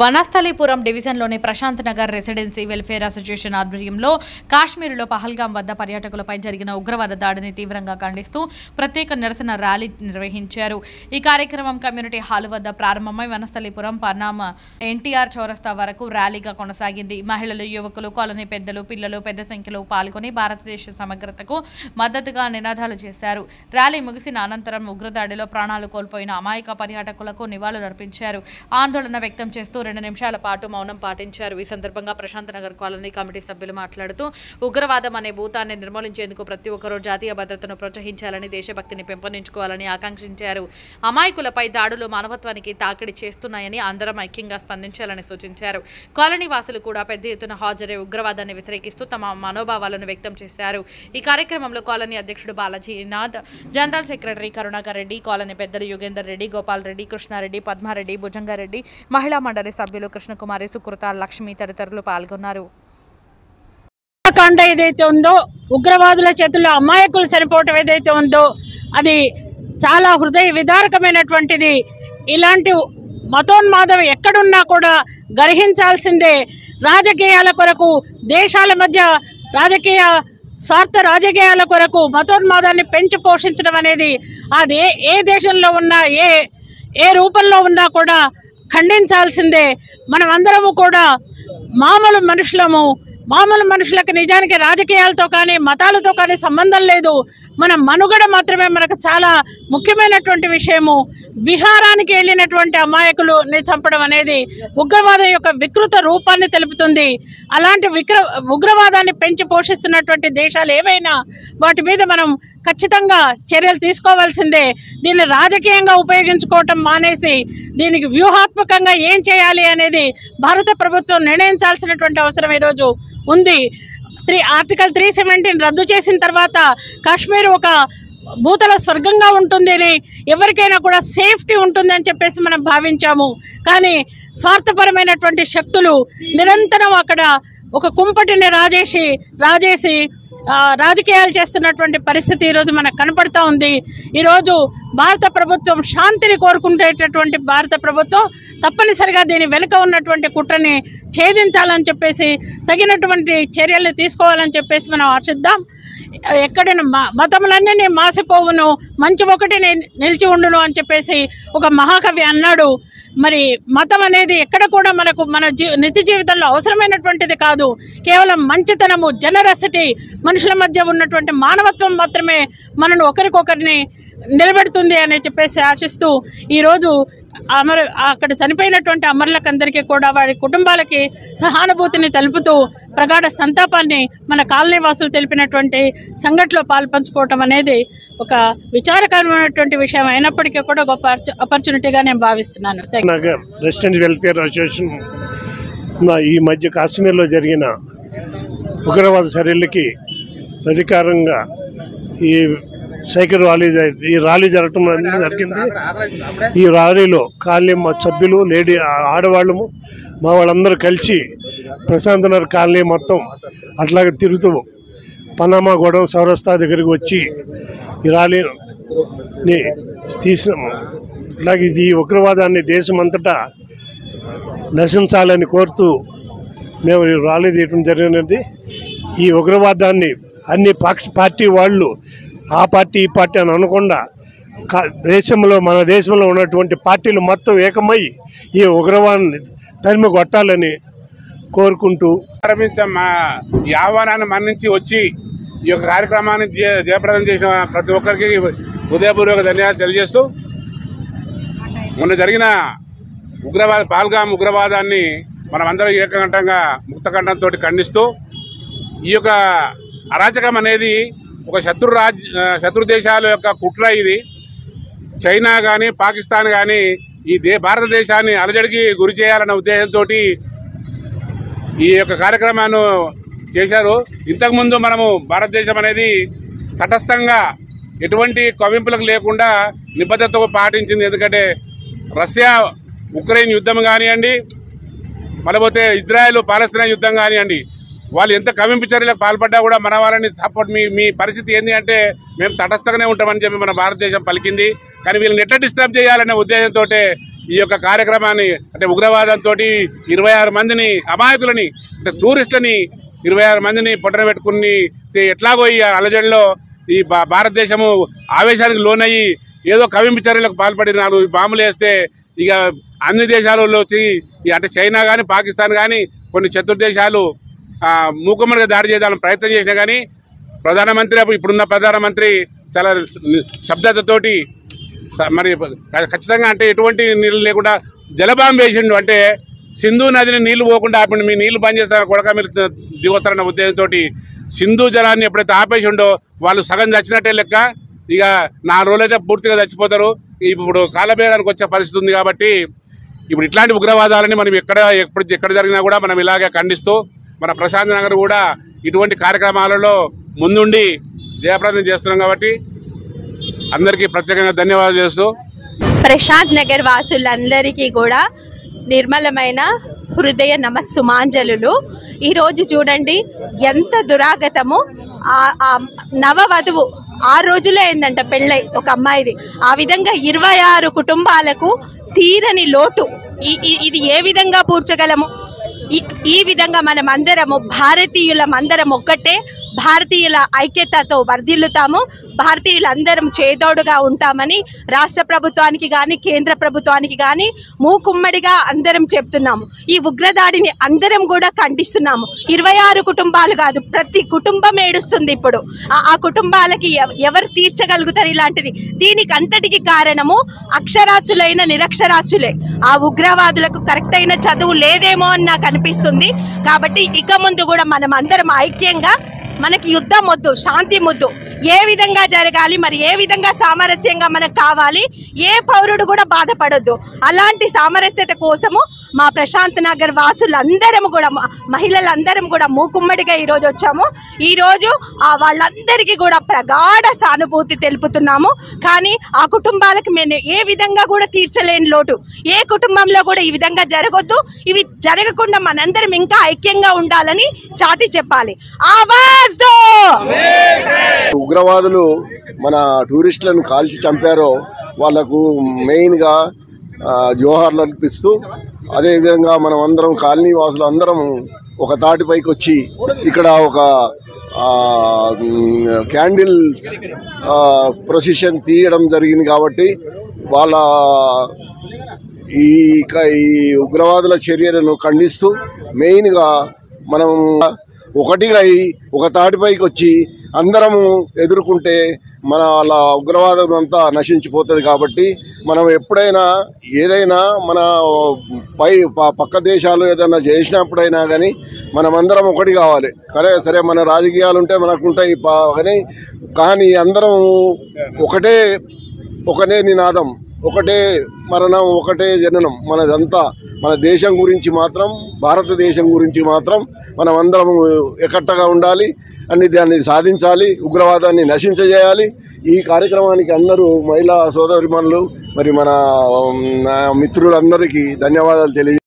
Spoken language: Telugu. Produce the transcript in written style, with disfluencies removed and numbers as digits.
వనస్థలిపురం డివిజన్లోని Prashant Nagar residency welfare association ఆధ్వర్యంలో కాశ్మీర్లో పహల్గాం వద్ద పర్యాటకులపై జరిగిన ఉగ్రవాద దాడిని తీవ్రంగా ఖండిస్తూ ప్రత్యేక నిరసన ర్యాలీ నిర్వహించారు. ఈ కార్యక్రమం కమ్యూనిటీ హాల్ వద్ద ప్రారంభమై వనస్థలిపురం పన్నామ ఎన్టీఆర్ చౌరస్తా వరకు ర్యాలీగా కొనసాగింది. మహిళలు, యువకులు, కాలనీ పెద్దలు, పిల్లలు పెద్ద సంఖ్యలో పాల్గొని భారతదేశ సమగ్రతకు మద్దతుగా నినాదాలు చేశారు. ర్యాలీ ముగిసిన అనంతరం ఉగ్రదాడిలో ప్రాణాలు కోల్పోయిన అమాయక పర్యాటకులకు నివాళులర్పించారు. ఆందోళన వ్యక్తం చేస్తూ 2 నిమిషాల పాటు మౌనం పాటించారు. ఈ సందర్భంగా ప్రశాంత్ నగర్ కాలనీ కమిటీ సభ్యులు మాట్లాడుతూ ఉగ్రవాదం అనే భూతాన్ని నిర్మూలించేందుకు ప్రతి ఒక్కరూ జాతీయ భద్రతను ప్రోత్సహించాలని, దేశభక్తిని పెంపొందించుకోవాలని ఆకాంక్షించారు. అమాయకులపై దాడులు మానవత్వానికి తాకిడి చేస్తున్నాయని అందరం ఐక్యంగా స్పందించాలని సూచించారు. కాలనీ వాసులు కూడా పెద్ద ఎత్తున హాజరై ఉగ్రవాదాన్ని వ్యతిరేకిస్తూ తమ మనోభావాలను వ్యక్తం చేశారు. ఈ కార్యక్రమంలో కాలనీ అధ్యక్షుడు బాలాజీనాథ్, general secretary Karunakar Reddy, colony పెద్దలు యుగేందర్ రెడ్డి, గోపాల్ రెడ్డి, కృష్ణారెడ్డి, పద్మారెడ్డి, భుజంగారెడ్డి, మహిళా మండలి సభ్యులు కృష్ణకుమారి, సుకృత, లక్ష్మి తదితరులు పాల్గొన్నారు. ఏదైతే ఉందో, ఉగ్రవాదుల చేతుల్లో అమాయకులు చనిపోవటం ఏదైతే ఉందో అది చాలా హృదయ విదారకమైనటువంటిది. ఇలాంటి మతోన్మాదం ఎక్కడున్నా కూడా గ్రహించాల్సిందే. రాజకీయాల కొరకు, దేశాల మధ్య స్వార్థ రాజకీయాల కొరకు మతోన్మాదాన్ని పెంచి పోషించడం అనేది అది ఏ దేశంలో ఉన్నా, ఏ రూపంలో ఉన్నా కూడా ఖండించాల్సిందే. మనమందరము కూడా మామూలు మనుషులకు నిజానికి రాజకీయాలతో కానీ మతాలతో కానీ సంబంధం లేదు. మన మనుగడ మాత్రమే మనకు చాలా ముఖ్యమైనటువంటి విషయము. విహారానికి వెళ్ళినటువంటి అమాయకులని చంపడం అనేది ఉగ్రవాదం యొక్క వికృత రూపాన్ని తెలుపుతుంది. అలాంటి ఉగ్రవాదాన్ని పెంచి పోషిస్తున్నటువంటి దేశాలు ఏవైనా వాటి మీద మనం ఖచ్చితంగా చర్యలు తీసుకోవాల్సిందే. దీన్ని రాజకీయంగా ఉపయోగించుకోవటం మానేసి దీనికి వ్యూహాత్మకంగా ఏం చేయాలి అనేది భారత ప్రభుత్వం నిర్ణయించాల్సినటువంటి అవసరం ఈరోజు ఉంది. ఆర్టికల్ 317 రద్దు చేసిన తర్వాత కాశ్మీర్ ఒక భూతల స్వర్గంగా ఉంటుందని, ఎవరికైనా కూడా సేఫ్టీ ఉంటుందని చెప్పేసి మనం భావించాము. కానీ స్వార్థపరమైనటువంటి శక్తులు నిరంతరం అక్కడ ఒక కుంపటిని రాజేసి రాజకీయాలు చేస్తున్నటువంటి పరిస్థితి ఈరోజు మనకు కనపడతా ఉంది. ఈరోజు భారత ప్రభుత్వం శాంతిని కోరుకునేటటువంటి భారత ప్రభుత్వం తప్పనిసరిగా దీని వెనుక ఉన్నటువంటి కుట్రని ఛేదించాలని చెప్పేసి తగినటువంటి చర్యలు తీసుకోవాలని చెప్పేసి మనం ఆశిద్దాం. ఎక్కడైనా మతములన్నీ మాసిపోవును, మంచి ఒకటి నిలిచి ఉండును అని చెప్పేసి ఒక మహాకవి అన్నాడు. మరి మతం అనేది ఎక్కడ కూడా మన నిత్య జీవితంలో అవసరమైనటువంటిది కాదు. కేవలం మంచితనము, జనరసిటీ, మనుషుల మధ్య ఉన్నటువంటి మానవత్వం మాత్రమే మనను ఒకరికొకరిని నిలబెడుతుంది అని చెప్పేసి ఆశిస్తూ ఈరోజు అక్కడ చనిపోయినటువంటి అమరులకందరికీ కూడా వారి కుటుంబాలకి సహానుభూతిని తెలుపుతూ ప్రగాఢ సంతాపాన్ని మన కాలనీ వాసులు తెలిపినటువంటి సంఘటనలో పాల్పంచుకోవటం అనేది ఒక విచారకరమైనటువంటి విషయం అయినప్పటికీ కూడా గొప్ప ఆపర్చునిటీగా నేను భావిస్తున్నాను. నగర్ రెసిడెన్సీ వెల్ఫేర్ అసోసియేషన్ ఈ మధ్య కాశ్మీర్లో జరిగిన ఉగ్రవాద చర్యలకి ప్రతీకారంగా ఈ సైకిల్ ర్యాలీ జరగటం జరిగింది. ఈ ర్యాలీలో కాలనీ సభ్యులు, ఆడవాళ్ళు, మా వాళ్ళందరూ కలిసి ప్రశాంత్ నగర్ కాలనీ మొత్తం అట్లాగే తిరుగుతూ పనామా గూడెం చౌరస్తా దగ్గరికి వచ్చి ఈ ర్యాలీని తీసినాము. అలాగే ఇది ఉగ్రవాదాన్ని దేశమంతటా నశించాలని కోరుతూ మేము ఈ ర్యాలీ తీయడం జరిగినది. ఈ ఉగ్రవాదాన్ని అన్ని పార్టీ వాళ్ళు ఆ పార్టీ ఈ పార్టీ అని అనకుండా మన దేశంలో ఉన్నటువంటి పార్టీలు మొత్తం ఏకమై ఈ ఉగ్రవాదాన్ని తరిమి కొట్టాలని కోరుకుంటూ ఈ ఆహ్వానాన్ని మన్నించి వచ్చి ఈ యొక్క కార్యక్రమాన్ని జయప్రదం చేసిన ప్రతి ఒక్కరికి హృదయపూర్వక ధన్యవాదాలు తెలియజేస్తూ, మొన్న జరిగిన పహల్గాం ఉగ్రవాదాన్ని మనమందరం ఏకకంఠంగా ముక్తకంఠంతో ఖండిస్తూ, ఈ యొక్క అరాచకం అనేది ఒక శత్రు దేశాల యొక్క కుట్ర. ఇది చైనా కానీ పాకిస్తాన్ కానీ ఈ భారతదేశాన్ని అలజడికి గురి చేయాలన్న ఉద్దేశంతో ఈ యొక్క కార్యక్రమాన్ని చేశారు. ఇంతకుముందు మనము భారతదేశం అనేది తటస్థంగా ఎటువంటి కవింపులకు లేకుండా నిబద్ధతతో పాటించింది. ఎందుకంటే రష్యా ఉక్రెయిన్ యుద్ధం కానివ్వండి, మళ్ళీ ఇజ్రాయెల్ పాలస్తీనా యుద్ధం కానివ్వండి, వాళ్ళు ఎంత కవింపు చర్యలకు పాల్పడ్డా కూడా మన వాళ్ళని సపోర్ట్ మీ పరిస్థితి ఏంటి అంటే మేము తటస్థంగానే ఉంటామని చెప్పి మన భారతదేశం పలికింది. కానీ వీళ్ళని ఎట్లా డిస్టర్బ్ చేయాలనే ఉద్దేశంతో ఈ యొక్క కార్యక్రమాన్ని అంటే ఉగ్రవాదంతో 26 మందిని అమాయకులని అంటే టూరిస్టులని 26 మందిని పొట్టన పెట్టుకుని ఎట్లాగో ఈ అలజడిలో ఈ భారతదేశము ఆవేశానికి లోనయ్యి ఏదో కవింపు చర్యలకు పాల్పడి 4 బాంబులు వేస్తే ఇక అన్ని దేశాలలో వచ్చి అంటే చైనా కానీ పాకిస్తాన్ కానీ కొన్ని చతుర్దేశాలు మూకుమ్మడిగా దాడి చేయాలని ప్రయత్నం చేసినా కానీ ప్రధానమంత్రి ఇప్పుడున్న ప్రధానమంత్రి చాలా శబ్దతతోటి మరి ఖచ్చితంగా అంటే ఎటువంటి నీళ్ళు లేకుండా జలబాంబు వేసిండు. అంటే సింధు నదిని నీళ్లు పోకుండా ఆపండి, మీ నీళ్లు బంద్ చేస్తారని కొడక మీరు దిగొస్తారన్న ఉద్దేశంతో సింధు జలాన్ని ఎప్పుడైతే ఆపేసిండో వాళ్ళు సగం చచ్చినట్టే లెక్క. ఇక 4 రోజులైతే పూర్తిగా చచ్చిపోతారు. ఇప్పుడు కాలభేదానికి వచ్చే పరిస్థితి ఉంది. కాబట్టి ఇప్పుడు ఇట్లాంటి ఉగ్రవాదాలని మనం ఎక్కడ జరిగినా కూడా మనం ఇలాగే ఖండిస్తూ మన ప్రశాంత్ నగర్ కూడా ఇటువంటి కార్యక్రమాలలో ముందుండి జయప్రదం చేస్తున్నాం. కాబట్టి అందరికీ ప్రత్యేకంగా ధన్యవాదాలు చేస్తూ ప్రశాంత్ నగర్ వాసులందరికీ కూడా నిర్మలమైన హృదయ నమస్సుమాంజలు. ఈరోజు చూడండి ఎంత దురాగతము. నవవధువు 6 రోజులే అయిందంట పెళ్ళై ఒక అమ్మాయిది. ఆ విధంగా 26 కుటుంబాలకు తీరని లోటు. ఇది ఏ విధంగా పూడ్చగలము? ఈ విధంగా మనం అందరము భారతీయులమందరం ఒక్కటే, భారతీయుల ఐక్యతతో వర్ధిల్లుతాము, భారతీయులందరం చేదోడుగా ఉంటామని రాష్ట్ర ప్రభుత్వానికి కానీ కేంద్ర ప్రభుత్వానికి కానీ మూకుమ్మడిగా అందరం చెప్తున్నాము. ఈ ఉగ్రదాడిని అందరం కూడా ఖండిస్తున్నాము. 26 కుటుంబాలు కాదు, ప్రతి కుటుంబం ఏడుస్తుంది. ఇప్పుడు ఆ కుటుంబాలకి ఎవరు తీర్చగలుగుతారు ఇలాంటిది? దీనికి అంతటికి కారణము అక్షరాస్యులైన నిరక్షరాస్యులే. ఆ ఉగ్రవాదులకు కరెక్ట్ అయిన చదువు లేదేమో అని నాకు అనిపిస్తుంది. కాబట్టి ఇక ముందు కూడా మనం అందరం ఐక్యంగా, మనకి యుద్ధం వద్దు, శాంతి ముద్దు, ఏ విధంగా జరగాలి, మరి ఏ విధంగా సామరస్యంగా మనకు కావాలి, ఏ పౌరుడు కూడా బాధపడొద్దు. అలాంటి సామరస్యత కోసము మా ప్రశాంత్ నగర్ వాసులందరం కూడా, మహిళలందరం కూడా మూకుమ్మడిగా ఈరోజు వచ్చాము. ఈరోజు వాళ్ళందరికీ కూడా ప్రగాఢ సానుభూతి తెలుపుతున్నాము. కానీ ఆ కుటుంబాలకు మేము ఏ విధంగా కూడా తీర్చలేని లోటు ఏ కుటుంబంలో కూడా ఈ విధంగా జరగొద్దు. ఇవి జరగకుండా మనందరం ఇంకా ఐక్యంగా ఉండాలని చాటి చెప్పాలి. ఉగ్రవాదులు మన టూరిస్టులను కాల్చి చంపారో వాళ్లకు మెయిన్గా జోహార్లు అర్పిస్తూ, అదేవిధంగా మనం అందరం కాలనీ వాసులు అందరం ఒక తాటిపైకి వచ్చి ఇక్కడ ఒక క్యాండిల్స్ ప్రొసెషన్ తీయడం జరిగింది. కాబట్టి వాళ్ళ ఈ ఉగ్రవాదుల చర్యలను ఖండిస్తూ మెయిన్గా మనం ఒకటిగా ఒక తాటిపైకి వచ్చి అందరము ఎదుర్కొంటే మన వాళ్ళ ఉగ్రవాదం అంతా నశించిపోతుంది. కాబట్టి మనం ఎప్పుడైనా ఏదైనా మన పక్క దేశాలు ఏదైనా చేసినప్పుడైనా కానీ మనమందరం ఒకటి కావాలి. సరే మన రాజకీయాలు ఉంటే మనకుంటాయి కానీ అందరం ఒకటే నినాదం, ఒకటే మరణం, ఒకటే జననం. మనదంతా మన దేశం గురించి మాత్రం, భారతదేశం గురించి మాత్రం మనం అందరం ఎకట్టగా ఉండాలి అని దాన్ని సాధించాలి, ఉగ్రవాదాన్ని నశించజేయాలి. ఈ కార్యక్రమానికి అందరూ మహిళా సోదరిమణులు మరి మన మిత్రులందరికీ ధన్యవాదాలు తెలియ